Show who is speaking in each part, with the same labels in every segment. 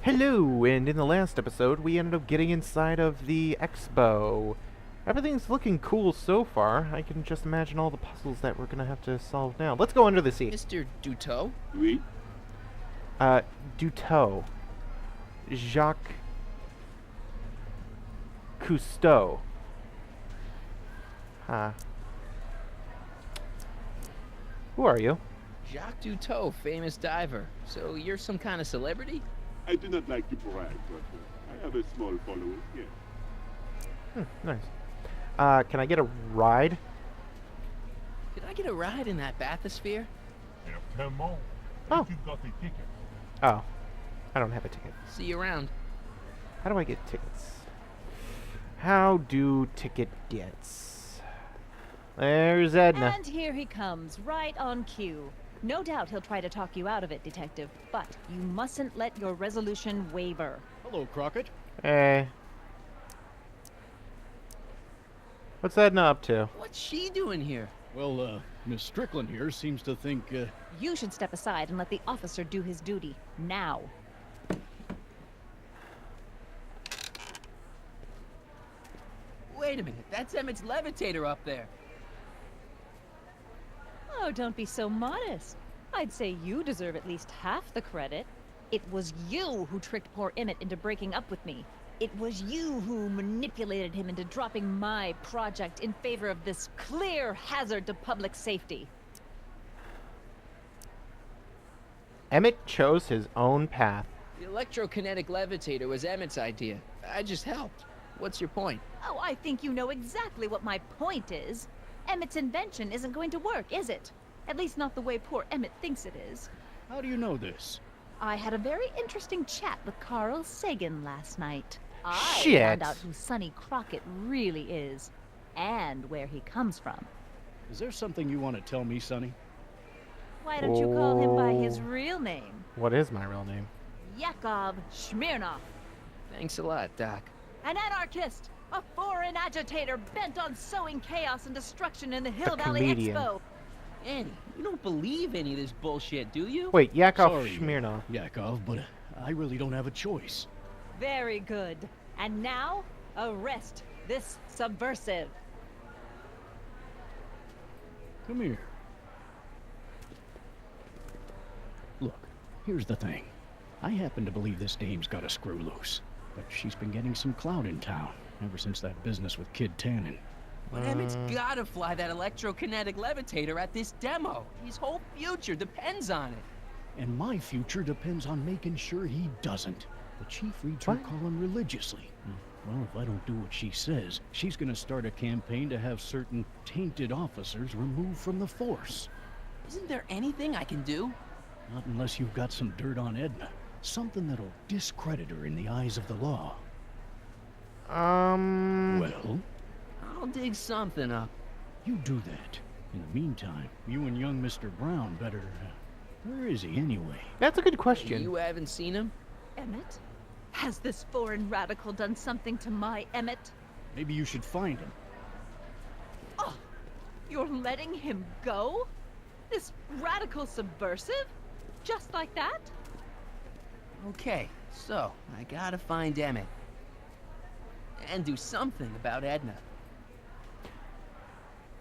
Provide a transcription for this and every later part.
Speaker 1: Hello, and in the last episode, we ended up getting inside of the expo. Everything's looking cool so far. I can just imagine all the puzzles that we're gonna have to solve now. Let's go under the sea.
Speaker 2: Mr. Duteau?
Speaker 3: Oui.
Speaker 1: Duteau. Jacques Cousteau. Huh. Who are you?
Speaker 2: Jacques Duteau, famous diver. So you're some kind of celebrity?
Speaker 3: I do not like to brag, but I have a small following, yes.
Speaker 1: Nice. Can I get a ride?
Speaker 2: Could I get a ride in that bathysphere?
Speaker 3: Certainement.
Speaker 1: Oh.
Speaker 3: You've got a ticket.
Speaker 1: Oh. I don't have a ticket.
Speaker 2: See you around.
Speaker 1: How do I get tickets? How do ticket gets? There's Edna.
Speaker 4: And here he comes, right on cue. No doubt he'll try to talk you out of it, Detective, but you mustn't let your resolution waver.
Speaker 5: Hello, Crockett.
Speaker 1: Hey. What's Edna up to?
Speaker 2: What's she doing here?
Speaker 5: Well, Miss Strickland here seems to think,
Speaker 4: You should step aside and let the officer do his duty. Now.
Speaker 2: Wait a minute, that's Emmett's levitator up there.
Speaker 4: Oh, don't be so modest. I'd say you deserve at least half the credit. It was you who tricked poor Emmett into breaking up with me. It was you who manipulated him into dropping my project in favor of this clear hazard to public safety.
Speaker 1: Emmett chose his own path.
Speaker 2: The electrokinetic levitator was Emmett's idea. I just helped. What's your point?
Speaker 4: Oh, I think you know exactly what my point is. Emmett's invention isn't going to work, is it? At least not the way poor Emmett thinks it is.
Speaker 5: how do you know this?
Speaker 4: I had a very interesting chat with Carl Sagan last night. I
Speaker 1: Shit.
Speaker 4: found out who Sonny Crockett really is, and where he comes from.
Speaker 5: Is there something you want to tell me, Sonny?
Speaker 4: Why don't you call him by his
Speaker 1: Oh.
Speaker 4: real name?
Speaker 1: What is my real name?
Speaker 4: Yakov Smirnov.
Speaker 2: Thanks a lot, Doc.
Speaker 4: An anarchist! A foreign agitator bent on sowing chaos and destruction in the Hill Valley
Speaker 1: comedian.
Speaker 4: Expo.
Speaker 2: Annie, you don't believe any of this bullshit, do you?
Speaker 1: Wait, Yakov
Speaker 5: Sorry,
Speaker 1: Smirnov.
Speaker 5: Yakov, but I really don't have a choice.
Speaker 4: Very good. And now, arrest this subversive.
Speaker 5: Come here. Look, here's the thing. I happen to believe this dame's got a screw loose, but she's been getting some clout in town ever since that business with Kid Tannen.
Speaker 2: But Emmett's gotta fly that electrokinetic levitator at this demo. His whole future depends on it.
Speaker 5: And my future depends on making sure he doesn't. The chief reads her
Speaker 1: What?
Speaker 5: column religiously. Well, if I don't do what she says, she's gonna start a campaign to have certain tainted officers removed from the force.
Speaker 2: Isn't there anything I can do?
Speaker 5: Not unless you've got some dirt on Edna. Something that'll discredit her in the eyes of the law. Well,
Speaker 2: I'll dig something up.
Speaker 5: you do that. In the meantime, you and young Mr. Brown better... where is he anyway?
Speaker 1: That's a good question.
Speaker 2: You haven't seen him?
Speaker 4: Emmett? Has this foreign radical done something to my Emmett?
Speaker 5: Maybe you should find him.
Speaker 4: Oh, you're letting him go? This radical subversive? Just like that?
Speaker 2: Okay, so I gotta find Emmett. And do something about Edna.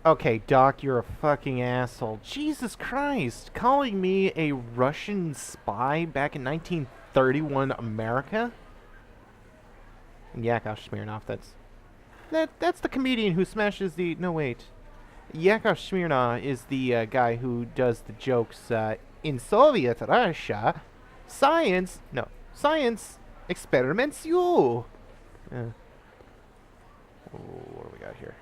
Speaker 1: Okay, Doc, you're a fucking asshole. Jesus Christ. Calling me a Russian spy back in 1931 America? And Yakov Smirnov, that's the comedian who smashes the... No, wait. Yakov Smirnov is the guy who does the jokes, in Soviet Russia, science experiments you. What do we got here?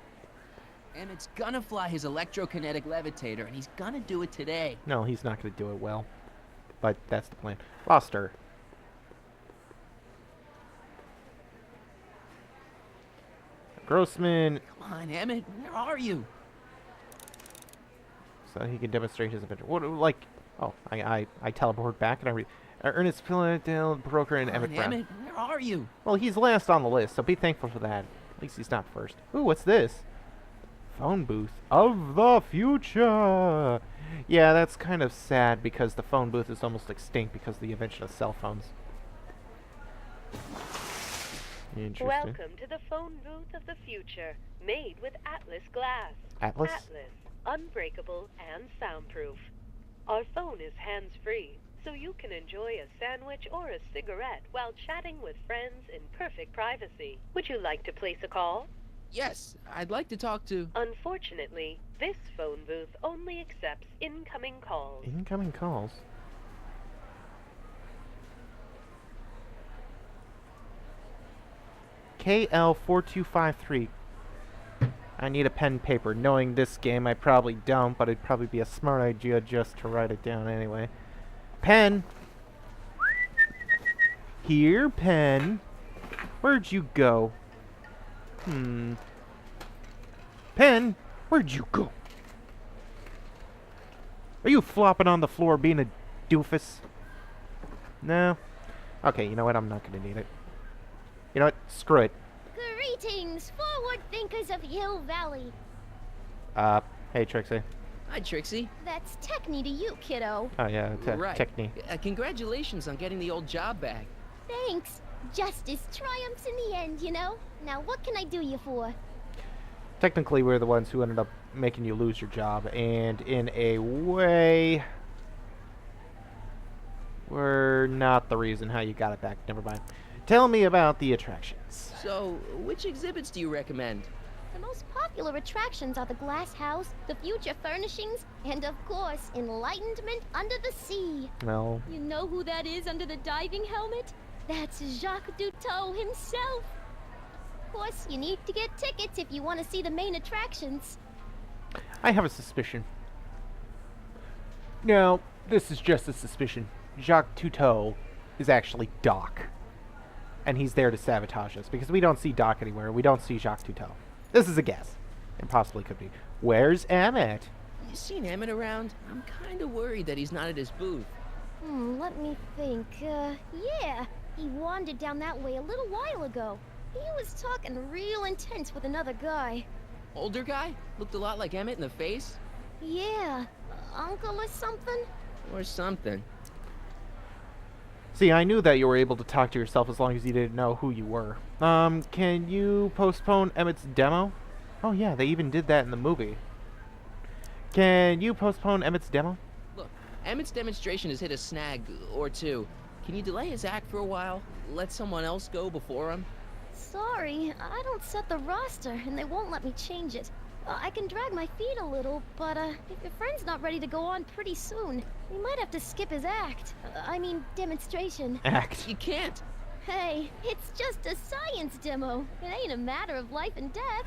Speaker 2: Emmett's gonna fly his electrokinetic levitator, and he's gonna do it today.
Speaker 1: No, he's not going to do it well. But that's the plan. Lost her. Grossman,
Speaker 2: Come on, Emmett, where are you?
Speaker 1: so he can demonstrate his adventure. What, like, oh, I teleport back and I read. Ernest Philadelphia, Broker, and
Speaker 2: Come
Speaker 1: Emmett
Speaker 2: on,
Speaker 1: Brown.
Speaker 2: Emmett, where are you?
Speaker 1: Well, he's last on the list, so be thankful for that. At least he's not first. Ooh, what's this? Phone booth of the future. Yeah, that's kind of sad because the phone booth is almost extinct because of the invention of cell phones. Interesting.
Speaker 6: Welcome to the phone booth of the future, made with Atlas glass.
Speaker 1: Atlas?
Speaker 6: Atlas, unbreakable and soundproof. Our phone is hands-free, so you can enjoy a sandwich or a cigarette while chatting with friends in perfect privacy. Would you like to place a call?
Speaker 2: Yes, I'd like to talk to...
Speaker 6: Unfortunately, this phone booth only accepts incoming calls.
Speaker 1: Incoming calls. KL4253. I need a pen and paper. Knowing this game, I probably don't, but it'd probably be a smart idea just to write it down anyway. Pen! Here, pen. Where'd you go? Pen, where'd you go? Are you flopping on the floor being a doofus? No? Okay, you know what? I'm not gonna need it. You know what? Screw it.
Speaker 7: Greetings, forward thinkers of Hill Valley.
Speaker 1: Hey, Trixie.
Speaker 2: Hi, Trixie.
Speaker 7: That's Techni to you, kiddo.
Speaker 1: Oh, yeah,
Speaker 2: Right.
Speaker 1: Techni.
Speaker 2: Congratulations on getting the old job back.
Speaker 7: Thanks. Justice triumphs in the end, you know? Now, what can I do you for?
Speaker 1: Technically, we're the ones who ended up making you lose your job, and in a way, we're not the reason how you got it back. Never mind. Tell me about the attractions.
Speaker 2: So, which exhibits do you recommend?
Speaker 7: The most popular attractions are the Glass House, the Future Furnishings, and of course, Enlightenment Under the Sea.
Speaker 1: Well,
Speaker 7: You know who that is under the diving helmet? That's Jacques Cousteau himself. Of course, you need to get tickets if you want to see the main attractions.
Speaker 1: I have a suspicion. No, this is just a suspicion. Jacques Cousteau is actually Doc. And he's there to sabotage us, because we don't see Doc anywhere. We don't see Jacques Cousteau. This is a guess. It possibly could be. Where's Emmett?
Speaker 2: You seen Emmett around? I'm kinda worried that he's not at his booth.
Speaker 7: Let me think. Yeah. He wandered down that way a little while ago. He was talking real intense with another guy.
Speaker 2: Older guy? Looked a lot like Emmett in the face?
Speaker 7: Yeah. Uncle or something?
Speaker 2: Or something.
Speaker 1: See, I knew that you were able to talk to yourself as long as you didn't know who you were. Can you postpone Emmett's demo? Oh yeah, they even did that in the movie. Can you postpone Emmett's demo?
Speaker 2: Look, Emmett's demonstration has hit a snag or two. Can you delay his act for a while? Let someone else go before him?
Speaker 7: Sorry, I don't set the roster, and they won't let me change it. I can drag my feet a little, but if your friend's not ready to go on pretty soon, we might have to skip his act. I mean, demonstration.
Speaker 1: Act.
Speaker 2: You can't.
Speaker 7: Hey, it's just a science demo. It ain't a matter of life and death.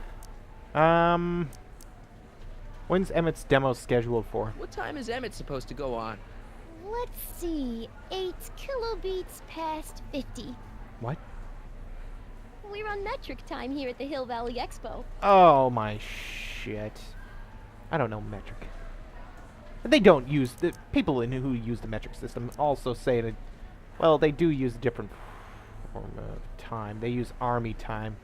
Speaker 1: When's Emmett's demo scheduled for?
Speaker 2: What time is Emmett supposed to go on?
Speaker 7: Let's see, 8 kilobeats past 50.
Speaker 1: What?
Speaker 7: We're on metric time here at the Hill Valley Expo.
Speaker 1: Oh my shit. I don't know metric. They don't use the people who use the metric system also say that, well, they do use a different form of time. They use army time.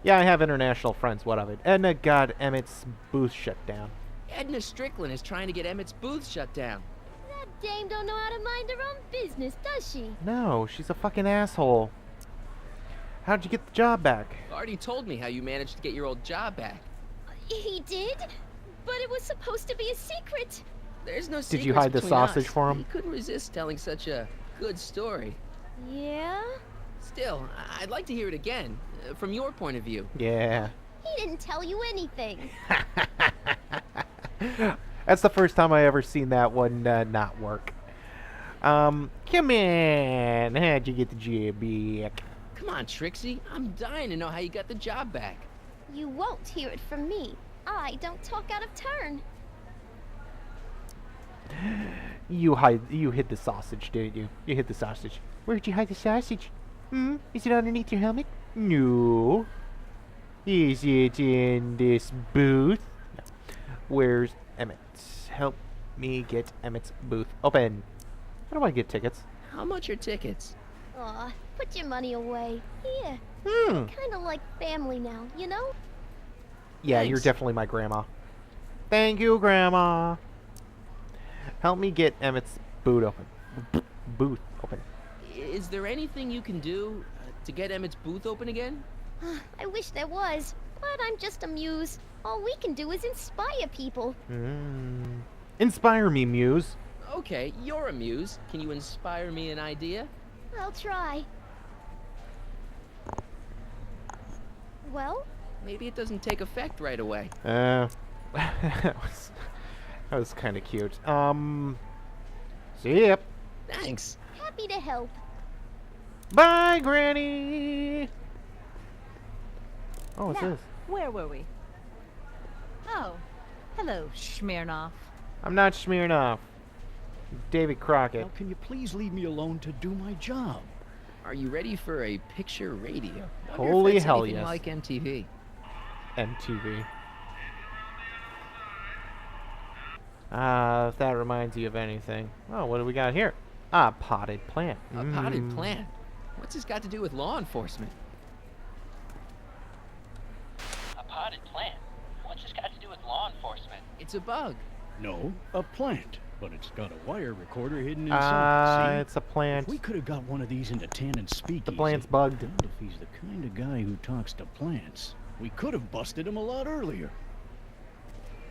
Speaker 1: Yeah, I have international friends. What of it? Edna got Emmett's booth shut down.
Speaker 2: Edna Strickland is trying to get Emmett's booth shut down.
Speaker 7: That dame don't know how to mind her own business, does she?
Speaker 1: No, she's a fucking asshole. How'd you get the job back?
Speaker 2: Already told me how you managed to get your old job back.
Speaker 7: He did? But it was supposed to be a secret.
Speaker 2: There's no secrets
Speaker 1: Did you hide the
Speaker 2: between
Speaker 1: sausage
Speaker 2: us.
Speaker 1: for him?
Speaker 2: He couldn't resist telling such a good story.
Speaker 7: Yeah?
Speaker 2: Still, I'd like to hear it again, from your point of view.
Speaker 1: Yeah.
Speaker 7: He didn't tell you anything.
Speaker 1: That's the first time I ever seen that one not work. Come in. How'd you get the job back?
Speaker 2: Come on, Trixie. I'm dying to know how you got the job back.
Speaker 7: You won't hear it from me. I don't talk out of turn.
Speaker 1: You hid the sausage, didn't you? You hid the sausage. Where'd you hide the sausage? Is it underneath your helmet? No. Is it in this booth? No. Where's Emmett? Help me get Emmett's booth open. How do I get tickets?
Speaker 2: How much are tickets?
Speaker 7: Aw, put your money away. Here.
Speaker 1: Hmm.
Speaker 7: Kinda like family now, you know?
Speaker 1: Yeah, you're
Speaker 2: Thanks.
Speaker 1: definitely my grandma. Thank you, Grandma. Help me get Emmett's booth open. Booth open.
Speaker 2: Is there anything you can do To get Emmett's booth open again?
Speaker 7: I wish there was, but I'm just a muse. All we can do is inspire people.
Speaker 1: Inspire me, Muse.
Speaker 2: Okay, you're a muse. Can you inspire me an idea?
Speaker 7: I'll try. Well?
Speaker 2: Maybe it doesn't take effect right away.
Speaker 1: that was kind of cute. See ya.
Speaker 2: Thanks.
Speaker 7: Happy to help.
Speaker 1: Bye, Granny. Oh, what's
Speaker 4: Now,
Speaker 1: this?
Speaker 4: where were we? Oh, hello, Smirnoff.
Speaker 1: I'm not Smirnoff. David Crockett.
Speaker 5: Now, can you please leave me alone to do my job?
Speaker 2: Are you ready for a picture radio? Wonder
Speaker 1: Holy
Speaker 2: if that's
Speaker 1: hell
Speaker 2: anything
Speaker 1: yes.
Speaker 2: like MTV.
Speaker 1: MTV. If that reminds you of anything. Oh, what do we got here? Ah, potted plant.
Speaker 2: A potted plant? What's this got to do with law enforcement?
Speaker 8: A potted plant? What's this got to do with law enforcement?
Speaker 2: It's a bug.
Speaker 5: No, a plant. But it's got a wire recorder hidden inside. See?
Speaker 1: It's a plant.
Speaker 5: If we could have got one of these into Tannen's speakeasy.
Speaker 1: The plant's bugged.
Speaker 5: And if he's the kind of guy who talks to plants, we could have busted him a lot earlier.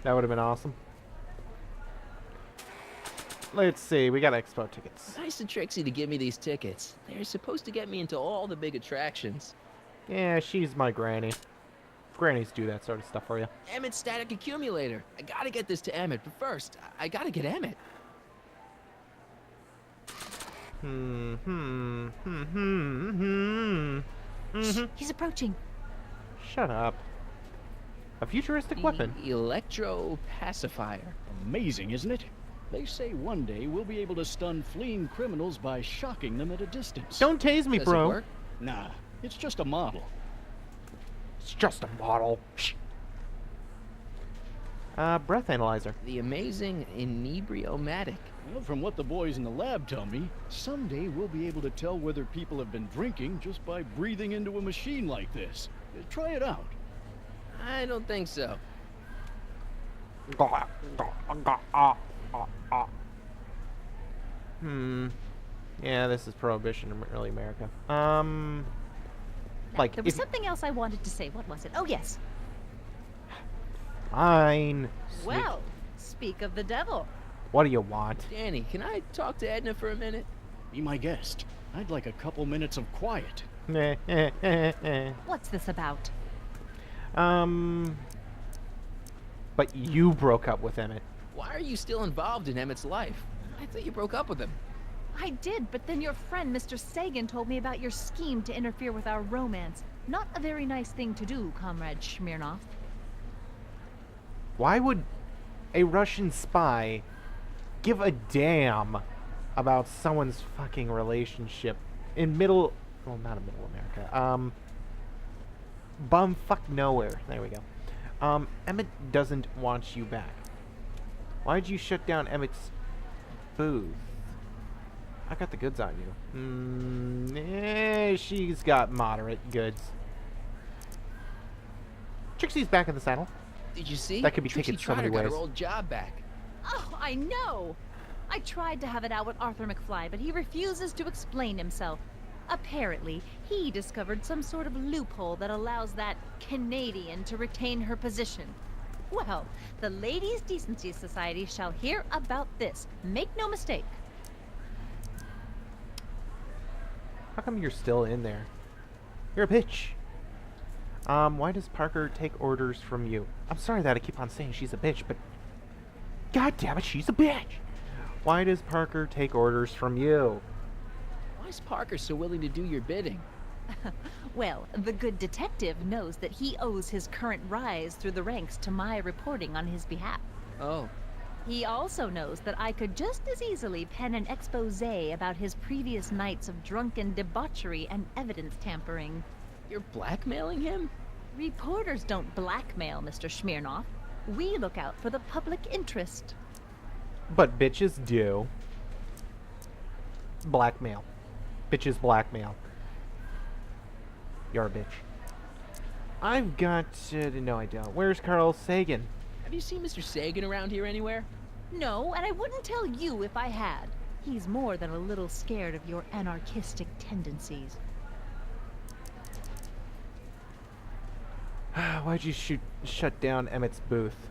Speaker 1: That would have been awesome. Let's see, we got expo tickets.
Speaker 2: Nice of Trixie to give me these tickets. They're supposed to get me into all the big attractions.
Speaker 1: Yeah, she's my granny. Grannies do that sort of stuff for you.
Speaker 2: Emmett's static accumulator. I gotta get this to Emmett, but first, I gotta get Emmett.
Speaker 4: He's approaching.
Speaker 1: Shut up. A futuristic weapon.
Speaker 2: The electro pacifier.
Speaker 5: Amazing, isn't it? They say one day we'll be able to stun fleeing criminals by shocking them at a distance.
Speaker 1: Don't tase me,
Speaker 2: Does
Speaker 1: bro.
Speaker 2: it work?
Speaker 5: Nah, it's just a model.
Speaker 1: It's just a model. Breath analyzer.
Speaker 2: The amazing inebriomatic.
Speaker 5: Well, from what the boys in the lab tell me, someday we'll be able to tell whether people have been drinking just by breathing into a machine like this. Try it out.
Speaker 2: I don't think so.
Speaker 1: Yeah, this is Prohibition in early America. Like,
Speaker 4: There was
Speaker 1: if...
Speaker 4: something else I wanted to say. What was it? Oh, yes.
Speaker 1: Fine.
Speaker 4: Well, speak of the devil.
Speaker 1: What do you want?
Speaker 2: Danny, can I talk to Edna for a minute?
Speaker 5: Be my guest. I'd like a couple minutes of quiet.
Speaker 4: What's this about?
Speaker 1: But you broke up with Emmett.
Speaker 2: Why are you still involved in Emmett's life? I thought you broke up with him.
Speaker 4: I did, but then your friend, Mr. Sagan, told me about your scheme to interfere with our romance. Not a very nice thing to do, Comrade Smirnoff.
Speaker 1: Why would a Russian spy give a damn about someone's fucking relationship in middle... Well, not in middle America. Bumfuck nowhere. There we go. Emmett doesn't want you back. Why'd you shut down Emmett's booth? I got the goods on you. She's got moderate goods. Trixie's back in the saddle.
Speaker 2: Did you see?
Speaker 1: That could be
Speaker 2: Trixie
Speaker 1: taken so many
Speaker 2: Trotter got
Speaker 1: ways.
Speaker 2: her old job back.
Speaker 4: Oh, I know! I tried to have it out with Arthur McFly, but he refuses to explain himself. Apparently, he discovered some sort of loophole that allows that Canadian to retain her position. Well, the Ladies' Decency Society shall hear about this. Make no mistake.
Speaker 1: How come you're still in there? You're a bitch. Why does Parker take orders from you? I'm sorry that I keep on saying she's a bitch, but... God damn it, she's a bitch! Why does Parker take orders from you?
Speaker 2: Why is Parker so willing to do your bidding?
Speaker 4: Well, the good detective knows that he owes his current rise through the ranks to my reporting on his behalf.
Speaker 2: Oh,
Speaker 4: He also knows that I could just as easily pen an exposé about his previous nights of drunken debauchery and evidence tampering.
Speaker 2: you're blackmailing him?
Speaker 4: Reporters don't blackmail, Mr. Smirnoff. We look out for the public interest.
Speaker 1: But bitches do. Blackmail. Bitches blackmail. You're a bitch. I've got... no, I don't. Where's Carl Sagan?
Speaker 2: Have you seen Mr. Sagan around here anywhere?
Speaker 4: No, and I wouldn't tell you if I had. He's more than a little scared of your anarchistic tendencies.
Speaker 1: Why'd you shut down Emmett's booth?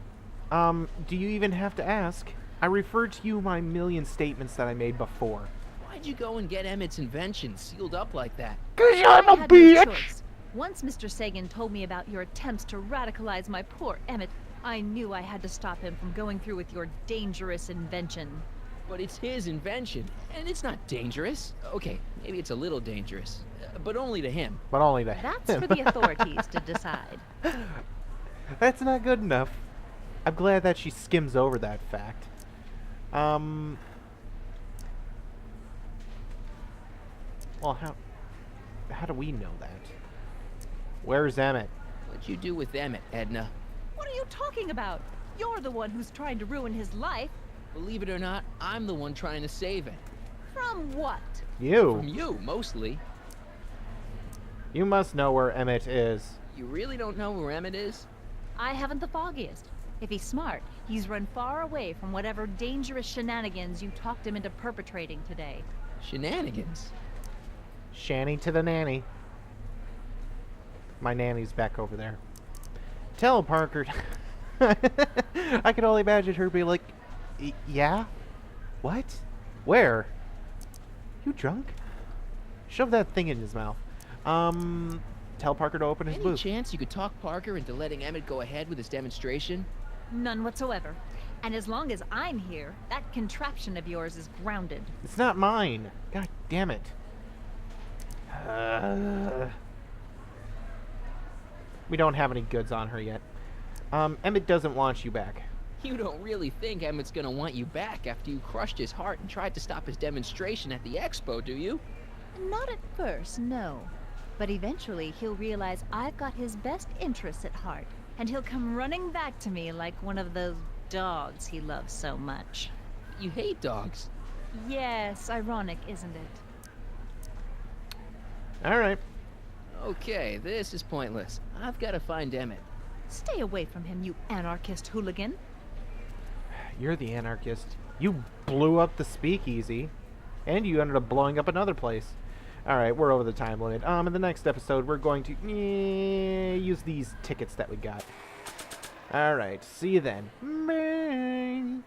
Speaker 1: Do you even have to ask? I referred to you my million statements that I made before.
Speaker 2: Why'd you go and get Emmett's invention sealed up like that?
Speaker 1: 'Cause I'm
Speaker 4: I
Speaker 1: a
Speaker 4: had no
Speaker 1: bitch!
Speaker 4: choice. Once Mr. Sagan told me about your attempts to radicalize my poor Emmett, I knew I had to stop him from going through with your dangerous invention.
Speaker 2: But it's his invention, and it's not dangerous. Okay, maybe it's a little dangerous, but only to him.
Speaker 1: But only to
Speaker 4: That's
Speaker 1: him.
Speaker 4: for the authorities to decide.
Speaker 1: That's not good enough. I'm glad that she skims over that fact. Well, how do we know that? Where's Emmett?
Speaker 2: What'd you do with Emmett, Edna?
Speaker 4: What are you talking about? You're the one who's trying to ruin his life.
Speaker 2: Believe it or not, I'm the one trying to save it.
Speaker 4: From what?
Speaker 1: You.
Speaker 2: From you, mostly.
Speaker 1: You must know where Emmett is.
Speaker 2: You really don't know where Emmett is?
Speaker 4: I haven't the foggiest. If he's smart, he's run far away from whatever dangerous shenanigans you talked him into perpetrating today.
Speaker 2: Shenanigans?
Speaker 1: Shanny to the nanny. My nanny's back over there. Tell Parker. I can only imagine her be like, yeah? What? Where? You drunk? Shove that thing in his mouth. Tell Parker to open his
Speaker 2: Any
Speaker 1: booth.
Speaker 2: chance you could talk Parker into letting Emmett go ahead with his demonstration?
Speaker 4: None whatsoever. And as long as I'm here, that contraption of yours is grounded.
Speaker 1: It's not mine. God damn it. We don't have any goods on her yet. Emmett doesn't want you back.
Speaker 2: You don't really think Emmett's gonna want you back after you crushed his heart and tried to stop his demonstration at the expo, do you?
Speaker 4: Not at first, no. But eventually he'll realize I've got his best interests at heart, and he'll come running back to me like one of those dogs he loves so much.
Speaker 2: You hate dogs.
Speaker 4: Yes, ironic, isn't it?
Speaker 1: Alright.
Speaker 2: Okay, this is pointless. I've gotta find Emmett.
Speaker 4: Stay away from him, you anarchist hooligan.
Speaker 1: You're the anarchist. You blew up the speakeasy. And you ended up blowing up another place. Alright, we're over the time limit. In the next episode, we're going to use these tickets that we got. Alright, see you then. Bye.